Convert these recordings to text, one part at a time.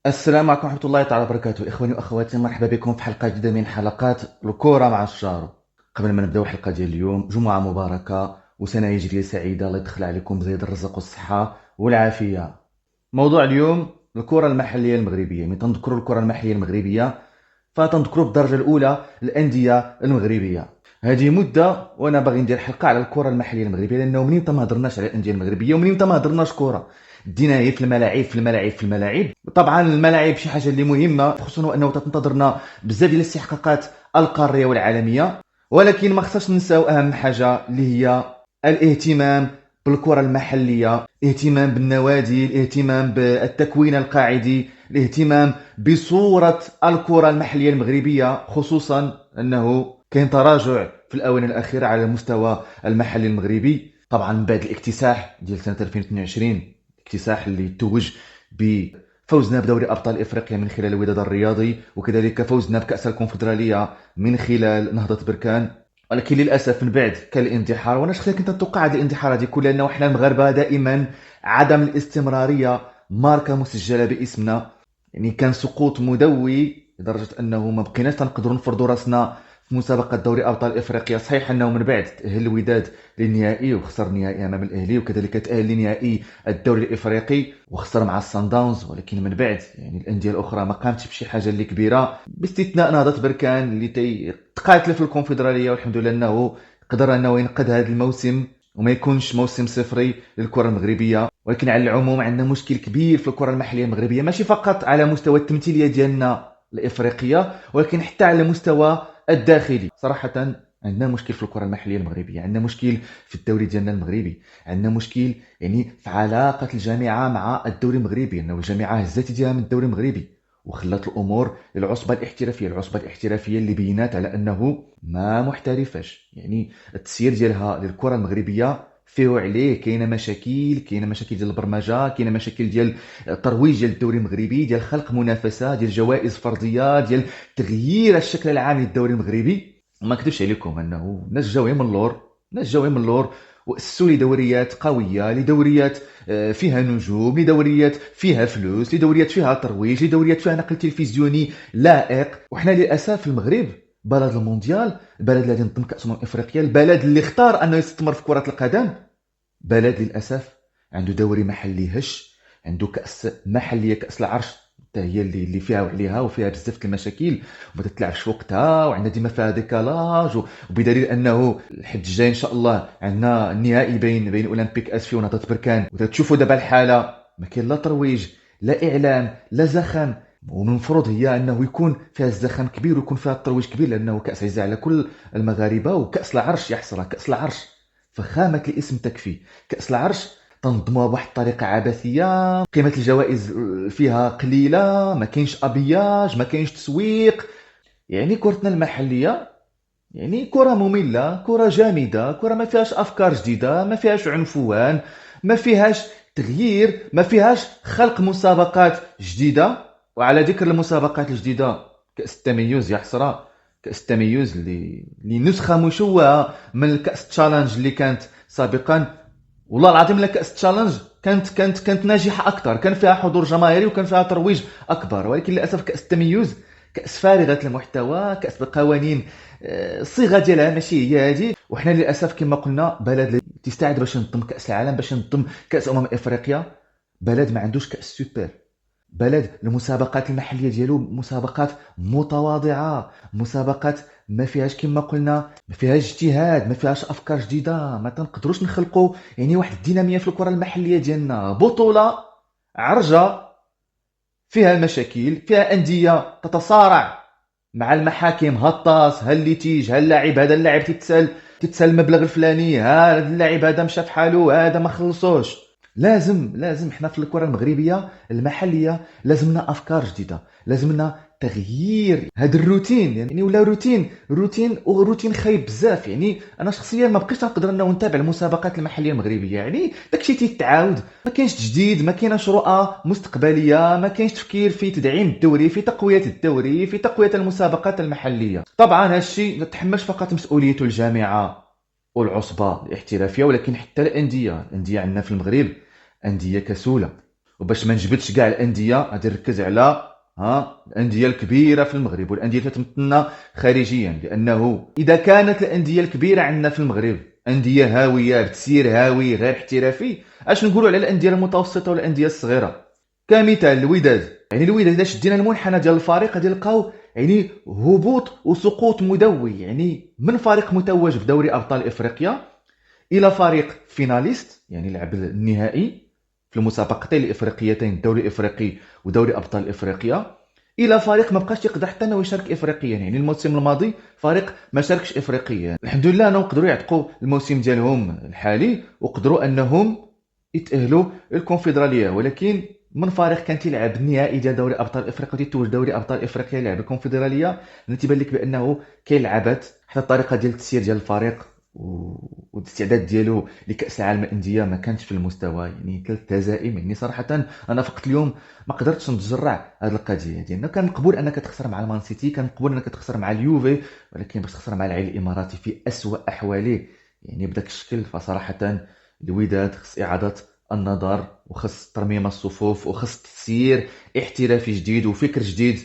السلام عليكم ورحمة الله تعالى وبركاته. إخواني وأخواتي، مرحبا بكم في حلقة جديدة من حلقات الكورة مع الشارو. قبل ما نبداو الحلقة ديال اليوم، جمعة مباركة وسنة هجرية سعيدة، الله يدخل عليكم بزيد الرزق والصحة والعافية. موضوع اليوم الكرة المحلية المغربية. من تنذكروا الكرة المحلية المغربية فتنذكروا بالدرجة الأولى الأندية المغربية. هذه مدة وأنا باغي ندير حلقة على الكرة المحلية المغربية، لأنه منين ما هضرناش على الأندية المغربية ومنين ما هضرناش كرة دينا هي في الملاعب في الملاعب في الملاعب. طبعا الملاعب شي حاجة اللي مهمة، خصوصا أنه تنتظرنا بزاف ديال الاستحقاقات القارية والعالمية، ولكن ما خصناش ننساو أهم حاجة اللي هي الاهتمام بالكرة المحلية، الاهتمام بالنوادي، الاهتمام بالتكوين القاعدي، الاهتمام بصورة الكرة المحلية المغربية، خصوصا أنه كاين تراجع في الآونة الأخيرة على المستوى المحلي المغربي. طبعا من بعد الاكتساح ديال سنة 2022، الاكتساح اللي توج بفوزنا بدوري أبطال إفريقيا من خلال الوداد الرياضي، وكذلك فوزنا بكأس الكونفدرالية من خلال نهضة بركان. ولكن للاسف من بعد كان الاندحار، وانا شخصيا كنت نتوقع هذا الاندحار هذه كلها، لانه احنا المغاربه دائما عدم الاستمراريه ماركه مسجله باسمنا. يعني كان سقوط مدوي لدرجه انه ما بقيناش تنقدروا نفرضوا راسنا في مسابقه دوري ابطال افريقيا. صحيح انه من بعد تاهل الوداد للنهائي وخسر النهائي امام الاهلي، وكذلك تاهل لنهائي الدوري الافريقي وخسر مع الصن داونز، ولكن من بعد يعني الانديه الاخرى ما قامتش بشي حاجه اللي كبيره، باستثناء نهضه بركان اللي تقاتل في الكونفدراليه، والحمد لله انه قدر انه ينقذ هذا الموسم وما يكونش موسم صفري للكره المغربيه. ولكن على العموم عندنا مشكل كبير في الكره المحليه المغربيه، ماشي فقط على مستوى التمثيليه ديالنا الافريقيه، ولكن حتى على مستوى الداخلي. صراحه عندنا مشكل في الكره المحليه المغربيه، عندنا مشكل في الدوري ديالنا المغربي، عندنا مشكل يعني في علاقه الجامعه مع الدوري المغربي، انه الجامعه هزات يديها من الدوري المغربي وخلات الامور للعصبه الاحترافيه، العصبه الاحترافيه اللي بينات على انه ما محترفاش. يعني التسيير ديالها للكره المغربيه فيه عليه كاينه مشاكل ديال البرمجه، كاينه مشاكل ديال الترويج ديال الدوري المغربي، ديال خلق منافسه، ديال جوائز فرديه، ديال تغيير الشكل العام للدوري المغربي. وما نكذبش عليكم انه ناس جاو من اللور، ناس جاو من اللور واسسوا لي دوريات قويه، لدوريات فيها نجوم، لدوريات فيها فلوس، لدوريات فيها ترويج، لدوريات فيها نقل تلفزيوني لائق. وحنا للاسف في المغرب، بلد المونديال، البلد الذي نظم كاس افريقيا، البلد اللي اختار انه يستثمر في كره القدم، بلد للاسف عنده دوري محلي هش، عنده كاس محليه كاس العرش حتى هي اللي فيها وعليها وفيها بزاف المشاكل وما تتلعبش وقتها، وعندنا ديما فيها ديكالاج، وبدليل انه الحد الجاي ان شاء الله عندنا النهائي بين اولمبيك اسفي ونهضه بركان، وتشوفوا دابا الحاله ما كاين لا ترويج لا اعلام لا زخم. ومن المفروض هي انه يكون فيها الزخم كبير ويكون فيها الترويج كبير، لانه كاس عزيزه على كل المغاربه، وكاس العرش يحصرها كاس العرش، فخامه الاسم تكفي. كاس العرش تنظموها بواحد الطريقه عبثيه، قيمه الجوائز فيها قليله، ما كاينش ابياج، ما كاينش تسويق. يعني كرتنا المحليه يعني كره ممله، كره جامده، كره ما فيهاش افكار جديده، ما فيهاش عنفوان، ما فيهاش تغيير، ما فيهاش خلق مسابقات جديده. وعلى ذكر المسابقات الجديده، كاس التميز يا حسره، كاس التميز اللي نسخه مشوهه من الكاس تشالنج اللي كانت سابقا. والله العظيم لا كاس تشالنج كانت ناجحه اكثر، كان فيها حضور جماهيري وكان فيها ترويج اكبر. ولكن للاسف كاس التميز كاس فارغه المحتوى، كاس بقوانين الصيغه ديالها ماشي هي هذه. وحنا للاسف كما قلنا بلد اللي تستعد باش ينظم كاس العالم، باش ينظم كاس افريقيا، بلد ما عندوش كاس سوبر، بلد المسابقات المحليه ديالو مسابقات متواضعه، مسابقات ما فيهاش كما قلنا، ما فيهاش اجتهاد، ما فيهاش افكار جديده، ما تنقدروش نخلقوا يعني واحد الديناميه في الكره المحليه ديالنا. بطوله عرجه فيها مشاكل، فيها انديه تتصارع مع المحاكم، ها الطاس ها الليتيج، ها اللاعب هذا اللاعب تتسال المبلغ الفلاني، ها اللاعب هذا مشى في حاله، هذا ما خلصوش. لازم حنا في الكره المغربيه المحليه لازمنا افكار جديده، لازمنا تغيير هذا الروتين. يعني ولا روتين خايب بزاف. يعني انا شخصيا ما بقيتش نقدر انه نتابع المسابقات المحليه المغربيه، يعني داكشي تيتعاود، ما كاينش تجديد، ما كايناش رؤى مستقبليه، ما كاينش تفكير في تدعيم الدوري، في تقويه الدوري، في تقويه المسابقات المحليه. طبعا هادشي ما تحملش فقط مسؤوليته الجامعه والعصبه الاحترافيه، ولكن حتى الانديه عندنا في المغرب انديه كسوله، وباش ما نجبدش كاع الانديه غادي نركز على الانديه الكبيره في المغرب والانديه اللي تمثلنا خارجيا، لانه اذا كانت الانديه الكبيره عندنا في المغرب انديه هاويه بتسيير هاوي غير احترافي، اش نقولوا على الانديه المتوسطه والانديه الصغيره؟ كمثال الوداد. يعني الوداد اذا شدينا المنحنى ديال الفريق غادي نلقاو يعني هبوط وسقوط مدوي، يعني من فريق متوج بدوري ابطال افريقيا الى فريق فيناليست يعني لعب النهائي في المسابقتين الافريقيتين، الدوري الافريقي ودوري ابطال افريقيا، الى فريق ما بقاش يقدر حتى انه يشارك افريقيا. يعني الموسم الماضي فريق ما شاركش افريقيا، الحمد لله انهم قدروا يعتقوا الموسم ديالهم الحالي وقدروا انهم يتاهلوا الكونفدراليه، ولكن من فريق كان تيلعب النهائي ديال دوري ابطال افريقيا وتيتوج دوري ابطال افريقيا يلعب الكونفدراليه، تيبان لك بانه كاين لعبات حتى الطريقه ديال التسيير ديال الفريق والاستعداد ديالو لكاس العالم للانديه ما كانش في المستوى. يعني 3 هزائم، يعني صراحه انا فقط اليوم ما قدرتش نتجرع هذه القضيه ديالنا. كان مقبول انك تخسر مع المان سيتي، كان مقبول انك تخسر مع اليوفي، ولكن باش تخسر مع العين الاماراتي في اسوأ احواله يعني بداك الشكل، فصراحه الوداد خص اعاده النظر وخص ترميم الصفوف وخص تسيير احترافي جديد وفكر جديد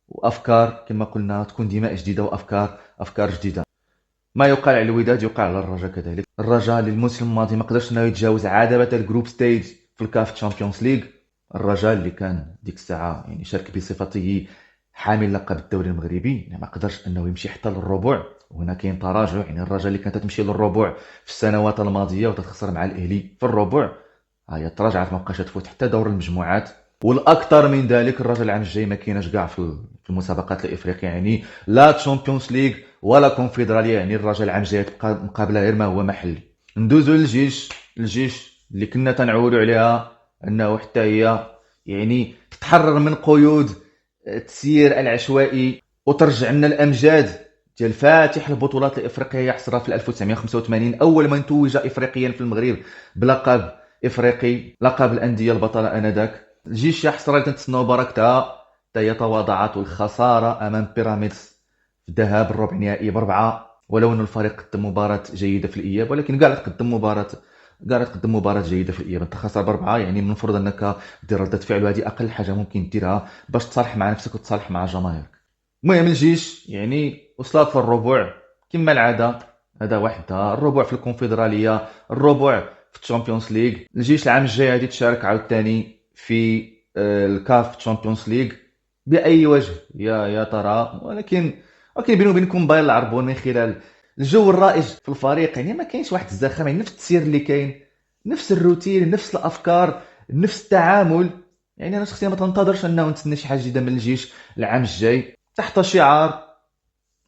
وافكار كما قلنا تكون دماء جديده افكار جديده. ما يقال على الوداد يقال على الرجاء كذلك. الرجاء للموسم الماضي ما قدرش انه يتجاوز عتبه الجروب ستيج في الكاف تشامبيونز ليغ. الرجاء اللي كان ديك الساعه يعني شارك بصفته حامل لقب الدوري المغربي يعني ما قدرش انه يمشي حتى للربع، وهنا كاين تراجع. يعني الرجاء اللي كانت تمشي للربع في السنوات الماضيه وتتخسر مع الاهلي في الربع، هي تراجعت ما بقاش تفوت حتى دور المجموعات. والاكثر من ذلك الرجاء العام الجاي ما كايناش كاع في المسابقات الافريقيه، يعني لا تشامبيونز ليغ ولا كونفدراليه. يعني الرجاء العام الجاي تبقى مقابله غير ما هو محلي. ندوزو للجيش اللي كنا تنعولوا عليها انه حتى هي يعني تتحرر من قيود التسيير العشوائي وترجع لنا الامجاد ديال فاتح البطولات الافريقيه يحصرها في 1985، اول من توج افريقيا في المغرب بلقب افريقي، لقب الانديه البطله انذاك. الجيش يحصر اللي تنتسناو بركتها حتى هي تواضعت، والخساره امام بيراميدز في الذهاب الربع نهائي بربعه، ولو ان الفريق قدم مباراه جيده في الاياب، ولكن كاع تقدم مباراه جيده في الاياب. انت خسر بربعه، يعني من المفروض انك دير رده فعل، وهذه اقل حاجه ممكن ديرها باش تصالح مع نفسك وتصالح مع جماهيرك. المهم الجيش يعني وصلت للربع كما العاده، هذا وحدها الربع في الكونفدراليه، الربع في الشامبيونز ليغ. الجيش العام الجاي غادي تشارك عاوتاني في الكاف تشامبيونز ليغ باي وجه يا ترى؟ ولكن بيني وبينكم باين العربون من خلال الجو الرائج في الفريق، يعني ما كاينش واحد الزخم، يعني نفس التسيير اللي كاين، نفس الروتين، نفس الافكار، نفس التعامل. يعني انا شخصيا ما تنتظرش انه نتسنى شي حاجه جديده من الجيش العام الجاي تحت شعار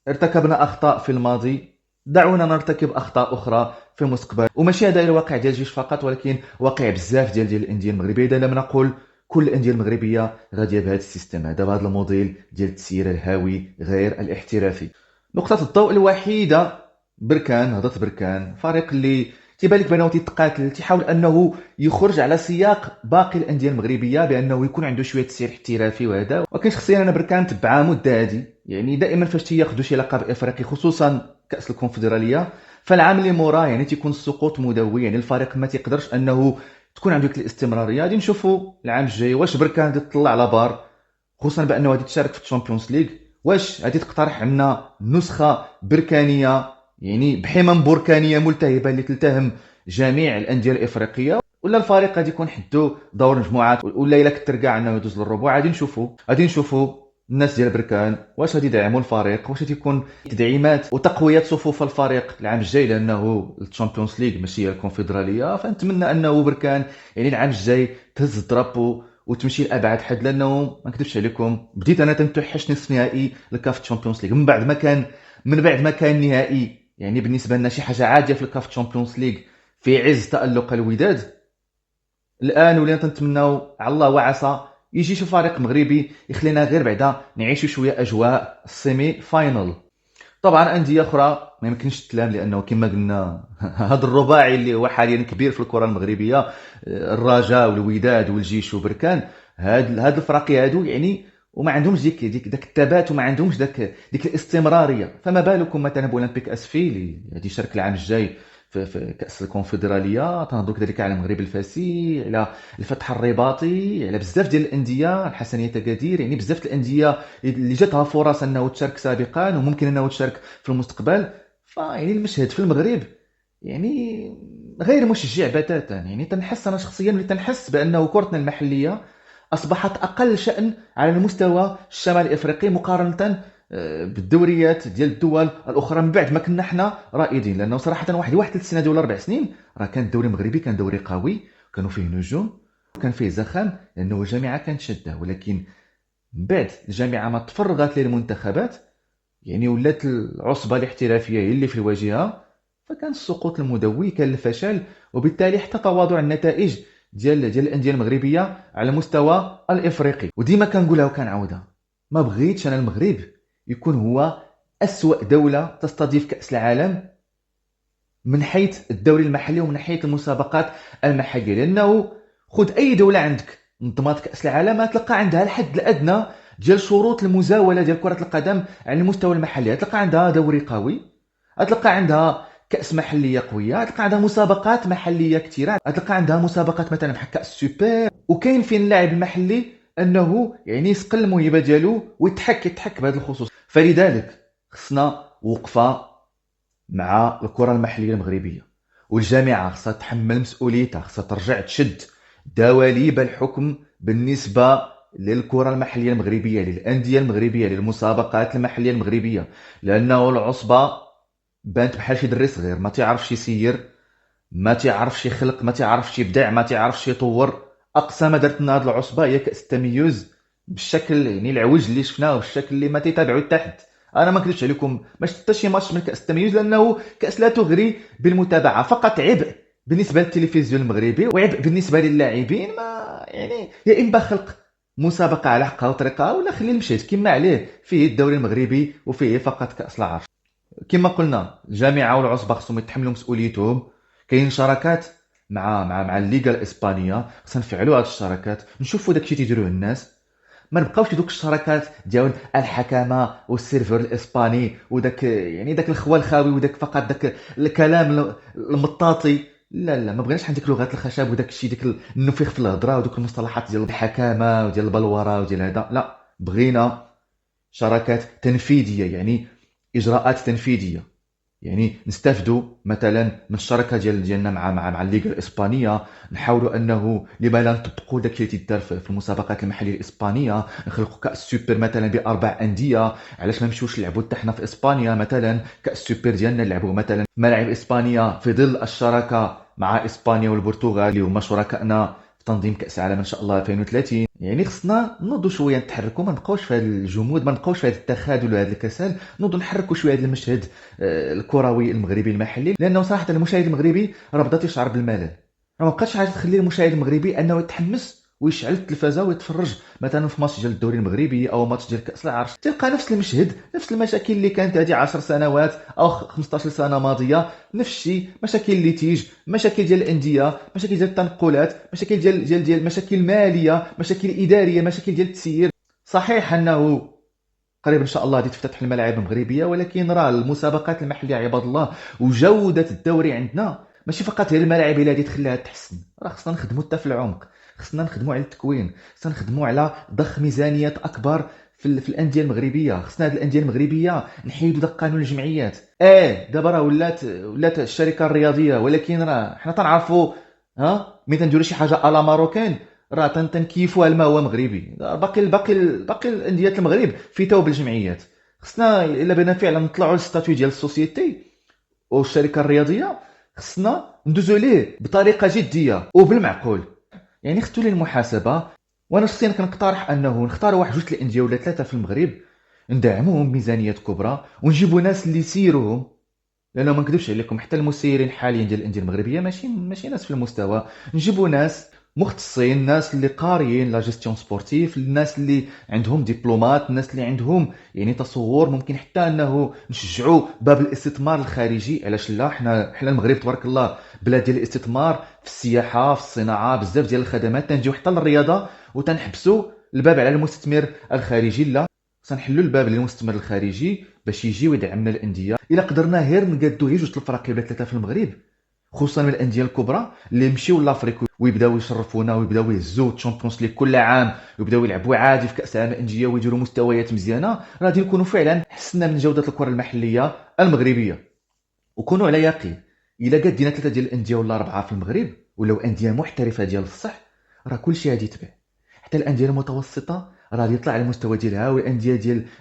ارتكبنا اخطاء في الماضي، دعونا نرتكب اخطاء اخرى في المستقبل. وماشي هذا الواقع ديال الجيش فقط، ولكن واقع بزاف ديال الانديه المغربيه. اذا لم نقول كل الانديه المغربيه غاديه بهذا السيستم هذا، بهذا الموديل ديال التسيير الهاوي غير الاحترافي. نقطه الضوء الوحيده بركان، هضرت بركان فريق اللي تيبان لك بانه تيتقاتل، تيحاول انه يخرج على سياق باقي الانديه المغربيه بانه يكون عنده شويه تسيير احترافي وهذا. ولكن شخصيا انا بركان تبعها مده هذه، يعني دائما فاش تياخذوا شي لقب افريقي خصوصا كاس الكونفدراليه فالعام اللي موراه يعني تيكون السقوط مدوي، يعني الفريق ما تيقدرش انه تكون عنده الاستمراريه. غادي نشوفوا العام الجاي واش بركان غادي تطلع على بار، خصوصا بانه غادي تشارك في الشامبيونز ليغ، واش غادي تقترح عنا نسخه بركانيه يعني بحمم بركانيه ملتهبه اللي تلتهم جميع الانديه الافريقيه، ولا الفريق غادي يكون حدو دور مجموعات، ولا الا كثر كاع انه يدوز للربع. غادي نشوفوا الناس ديال بركان واش غادي يدعموا الفريق، واش غادي يكون تدعيمات وتقويه صفوف الفريق العام الجاي، لانه الشامبيونز ليغ ماشي هي الكونفدراليه. فنتمنى انه بركان يعني العام الجاي تهز الدرابو وتمشي لابعد حد، لانه ما نكذبش عليكم بديت انا تنتوحش نصف نهائي لكاف تشامبيونز ليغ من بعد ما كان نهائي، يعني بالنسبه لنا شي حاجه عاديه في الكاف تشامبيونز ليغ في عز تالق الوداد. الان ولينا تنتمناو على الله وعسى يجي شي فريق مغربي يخلينا غير بعدا نعيشوا شويه اجواء السيمي فاينل. طبعا انديه اخرى ما يمكنش الكلام، لانه كما قلنا هذا الرباعي اللي هو حاليا كبير في الكره المغربيه، الرجاء والوداد والجيش وبركان، هاد الفراقي هادو يعني وما عندهمش داك الثبات، وما عندهمش ديك الاستمراريه. فما بالكم مثلا بأولمبيك اسفي اللي غادي يشارك العام الجاي في كاس الكونفدراليه، تنهضروا كذلك على المغرب الفاسي، على الفتح الرباطي، على بزاف ديال الانديه، الحسنيه تكادير، يعني بزاف الانديه اللي جاتها فرص انه تشارك سابقا وممكن انه تشارك في المستقبل. فيعني المشهد في المغرب يعني غير مشجع بتاتا. يعني تنحس انا شخصيا، اللي تنحس بانه كرتنا المحليه اصبحت اقل شان على المستوى الشمال الافريقي مقارنه بالدوريات ديال الدول الاخرى من بعد ما كنا حنا رائدين. لانه صراحه واحد 3 سنين ولا 4 سنين راه كان الدوري المغربي كان دوري قوي، كانوا فيه نجوم، وكان فيه زخم، لانه الجامعه كانت شاده. ولكن من بعد الجامعه ما تفرغت للمنتخبات، يعني ولات العصبه الاحترافيه هي اللي في الواجهه، فكان السقوط المدوي، كان الفشل، وبالتالي حتى تواضع النتائج ديال الانديه المغربيه على المستوى الافريقي. وديما كنقولها وكنعاودها، ما بغيتش انا المغرب يكون هو أسوأ دولة تستضيف كأس العالم من حيث الدوري المحلي ومن حيث المسابقات المحلية. لأنه خذ أي دولة عندك نظمت كأس العالم تلقى عندها الحد الأدنى ديال شروط المزاولة ديال كرة القدم على المستوى المحلي. تلقى عندها دوري قوي، تلقى عندها كأس محلية قوية، تلقى عندها مسابقات محلية كثيرة، تلقى عندها مسابقات مثلا بحال كأس السوبر، وكاين فين اللاعب المحلي انه يعني يسقل الموهبه ديالو ويتحك بهذا الخصوص. فلذلك خصنا وقفه مع الكره المحليه المغربيه، والجامعه خصها تحمل مسؤوليتها، خصها ترجع تشد دواليب الحكم بالنسبه للكره المحليه المغربيه، للانديه المغربيه، للمسابقات المحليه المغربيه. لانه العصبه بانت بحال شي دري صغير ما تيعرفش يسير، ما تيعرفش يخلق، ما تيعرفش يبدع، ما تيعرفش يطور. اقصى ما درت لنا هذه العصبه هي كاس التميز بالشكل يعني العوج اللي شفناه وبالشكل اللي ما تيتابعوا لتحت. انا ما نكذبش عليكم، ما شفت حتى شي ماتش من كاس التميز، لانه كاس لا تغري بالمتابعه، فقط عبء بالنسبه للتلفزيون المغربي وعبء بالنسبه للاعبين. ما يعني يا اما خلق مسابقه على حقها وطريقها، ولا خلي المشهد كما عليه فيه الدوري المغربي وفيه فقط كاس العرش. كما قلنا الجامعه والعصبه خصهم يتحملوا مسؤوليتهم. كاين شراكات مع الليغا الاسبانيه، خصنا نفعلوا هذه الشراكات، نشوفوا داكشي تيديروه الناس. ما نبقاوش دوك الشراكات ديال الحكامه والسيرفر الاسباني وداك يعني داك الخوا الخاوي وداك فقط داك الكلام المطاطي. لا ما بغيناش عندك لغات الخشب وداك الشيء، داك النفيخ في الهضره ودوك المصطلحات ديال الحكامه وديال البلوره وديال هذا. لا، بغينا شراكات تنفيذيه، يعني اجراءات تنفيذيه. يعني نستافدوا مثلا من الشراكه ديالنا مع الليغا الاسبانيه، نحاولوا انه لما لا نطبقوا داك اللي تيدار في المسابقات المحليه الاسبانيه، نخلقوا كاس سوبر مثلا باربع انديه. علاش ما نمشيوش نلعبوا حتى حنا في اسبانيا مثلا كاس سوبر ديالنا، نلعبوا مثلا في ملاعب اسبانيا في ظل الشراكه مع اسبانيا والبرتغال اللي هما شركائنا في تنظيم كاس العالم ان شاء الله 2030. يعني خصنا نوضوا شويه نتحركوا، ما نبقاوش في هذا الجمود، ما نبقاوش في هذا التخاذل وهذا الكسل، نوضوا نحركوا شويه هذا المشهد الكروي المغربي المحلي. لانه صراحه المشاهد المغربي راه بدا تيشعر بالملل، راه ما بقاتش حاجه تخلي المشاهد المغربي انه يتحمس ويشعل التلفازه ويتفرج مثلا في ماتش ديال الدوري المغربي او ماتش ديال كاس العرش. تلقى نفس المشهد، نفس المشاكل اللي كانت هذه 10 سنوات او 15 سنه ماضيه، نفس الشيء، مشاكل اللي تيج، مشاكل ديال الانديه، مشاكل ديال التنقلات، مشاكل ديال مشاكل ماليه، مشاكل اداريه، مشاكل ديال التسيير. صحيح انه قريب ان شاء الله غادي تفتح الملاعب المغربيه، ولكن راه المسابقات المحليه عباد الله وجوده الدوري عندنا ماشي فقط هي الملاعب اللي غادي تخليها تحسن. راه خصنا نخدموا حتى في العمق، خصنا نخدموا على التكوين، خصنا نخدموا على ضخ ميزانيات اكبر في الانديه المغربيه. خصنا هذه الانديه المغربيه نحيدوا داك قانون الجمعيات. دابا راه ولات الشركه الرياضيه، ولكن راه حنا تنعرفوا ملي تنديروا شي حاجه الا ماروكان راه تنكيفوها الماء هو مغربي. باقي الانديه المغرب في توب الجمعيات. خصنا الا بغينا فعلا نطلعوا للستاتيو ديال السوسيتي والشركه الرياضيه، خصنا ندوزو ليه بطريقه جديه وبالمعقول. يعني خصو ليه المحاسبه. وانا شخصيا كنقترح انه نختاروا واحد جوج الانديه ولا ثلاثه في المغرب، ندعموهم ميزانيات كبرى ونجيبوا ناس اللي يسيروهم. لانه ما نكذبش عليكم حتى المسيرين حاليا ديال الانديه المغربيه ماشي ناس في المستوى. نجيبوا ناس مختصين، ناس اللي قاريين لا جيستيون سبورتيف، الناس اللي عندهم دبلومات، الناس اللي عندهم يعني تصور. ممكن حتى انه نشجعوا باب الاستثمار الخارجي. علاش لا؟ حنا المغرب تبارك الله بلاد ديال الاستثمار في السياحه، في الصناعه، بزاف ديال الخدمات. تنجيو حتى للرياضه وتنحبسوا الباب على المستثمر الخارجي. لا، سنحلوا الباب للمستثمر الخارجي باش يجي ويدعمنا الانديه. الا قدرنا غير نقادو غير جوج الفرق ولا ثلاثه في المغرب، خصوصا من الانديه الكبرى اللي يمشيو لافريك ويبداو يشرفونا ويبداو يهزوا الشامبيونز ليغ كل عام ويبداو يلعبوا عادي في كاس العالم للانديه ويديروا مستويات مزيانه، غادي نكونوا فعلا حسنا من جوده الكره المحليه المغربيه. وكونوا على يقين الا قد دينا ثلاثه ديال الانديه ولا اربعه في المغرب ولاو انديه محترفه ديال الصح، راه كلشي غادي يتبع. حتى الانديه المتوسطه راه غادي يطلع على المستوى ديالها، والانديه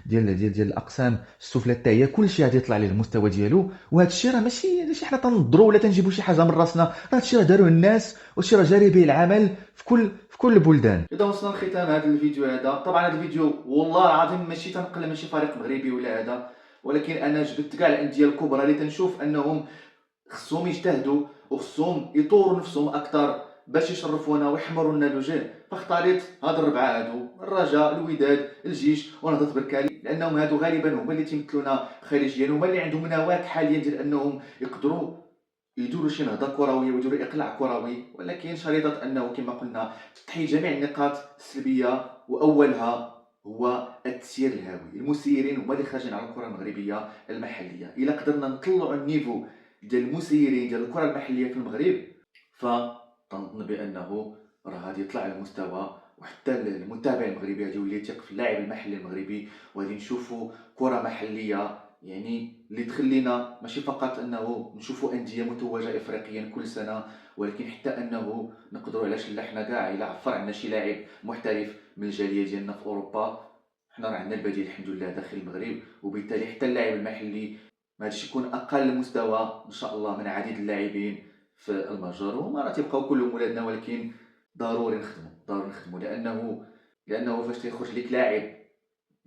ديال الاقسام السفلى حتى هي كلشي غادي يطلع ليه المستوى ديالو. وهذا الشيء راه ماشي حنا تنضروا ولا تنجيبوا شي حاجه من راسنا، راه هذا الشيء راه داروه الناس والشيء راه جاري به العمل في كل البلدان. اذا وصلنا لختام هذا الفيديو هذا، طبعا هذا الفيديو والله العظيم ماشي تنقل من شي فريق مغربي ولا هذا، ولكن انا جبت كاع الانديه الكبرى اللي تنشوف انهم خصهم يجتهدوا وخصهم يطوروا نفسهم اكثر باش يشرفونا ويحمروا لنا الوجه. فاختاريت هاد الربعه هادو: الرجاء، الوداد، الجيش ونهضه بركالي، لانهم هادو غالبا هما اللي تيمثلونا خارجيا، هما اللي عندهم نواه حاليا ديال انهم يقدروا يديروا شي نهضه كرويه ويديروا اقلاع كروي. ولكن شريطه انه كما قلنا تحيي جميع النقاط السلبيه، واولها هو التسيير الهاوي. المسيرين هما اللي خارجين على الكره المغربيه المحليه. الا قدرنا نطلعوا النيفو ديال المسيرين ديال الكره المحليه في المغرب، فتنظن بانه راه غادي يطلع المستوى، وحتى المتابع المغربي غادي يولي يثق في اللاعب المحلي المغربي، وغادي نشوفوا كره محليه يعني اللي تخلينا ماشي فقط انه نشوفوا انديه متوجه افريقيا كل سنه، ولكن حتى انه نقدروا علاش لا حنا كاع الا عفر عندنا شي لاعب محترف من الجاليه ديالنا في اوروبا، حنا راه عندنا البديل الحمد لله داخل المغرب. وبالتالي حتى اللاعب المحلي ما غاديش يكون اقل مستوى ان شاء الله من عديد اللاعبين في المجر. وهما راه تيبقاو كلهم ولادنا، ولكن ضروري نخدموا لانه فاش تيخرج لك لاعب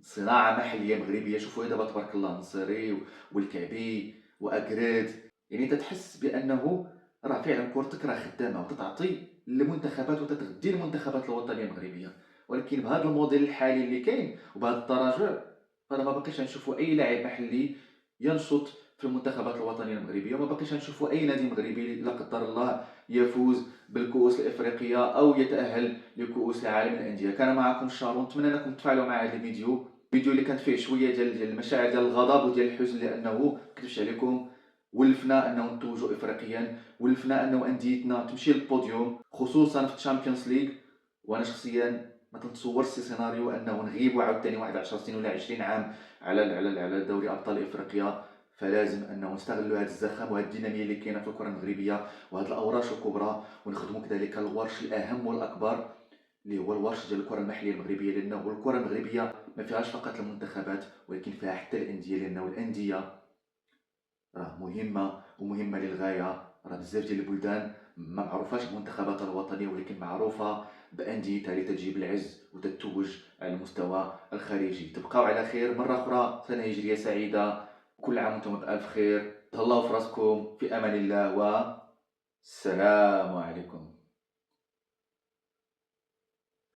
صناعه محليه مغربيه، شوفوا دابا تبارك الله نصيري والكعبي واكراد، يعني تتحس بانه راه فعلا كورتك راه خدامه وتتعطي للمنتخبات وتتغذي المنتخبات الوطنيه المغربيه. ولكن بهذا الموديل الحالي اللي كاين وبهذا التراجع، فانا ما باقيش نشوفوا اي لاعب محلي ينشط في المنتخبات الوطنيه المغربيه، وما باقيش نشوفوا اي نادي مغربي لا قدر الله يفوز بالكؤوس الافريقيه او يتاهل لكؤوس العالم للانديه. كان معكم شارون، نتمنى انكم تفاعلوا مع هذا الفيديو اللي كانت فيه شويه ديال المشاعر ديال الغضب وديال الحزن، لانه ما نكذبش عليكم ولفنا انه نتوجوا افريقيا، ولفنا انه انديتنا تمشي للبوديوم خصوصا في الشامبيونز ليغ. وانا شخصيا ما تنتصورش سي سيناريو انه نغيبوا عاوتاني واحد 10 سنين ولا 20 عام على دوري ابطال افريقيا. فلازم انه نستغلوا هذا الزخم وهذه الديناميه اللي كاينه في الكره المغربيه وهذه الاورش الكبرى، ونخدموا كذلك الورش الاهم والاكبر اللي هو الورش ديال الكره المحليه المغربيه، لانه الكره المغربيه ما فيهاش فقط المنتخبات ولكن فيها حتى الانديه، لانه الانديه راه مهمه للغايه. راه بزاف ديال البلدان ما معروفاش بمنتخباتها الوطنيه، ولكن معروفه بانديتها اللي تجيب العز وتتوج على المستوى الخارجي. تبقاو على خير مره اخرى، سنه هجريه سعيده، كل عام وانتم بالف خير. تهلاو في راسكم، في امان الله، والسلام عليكم.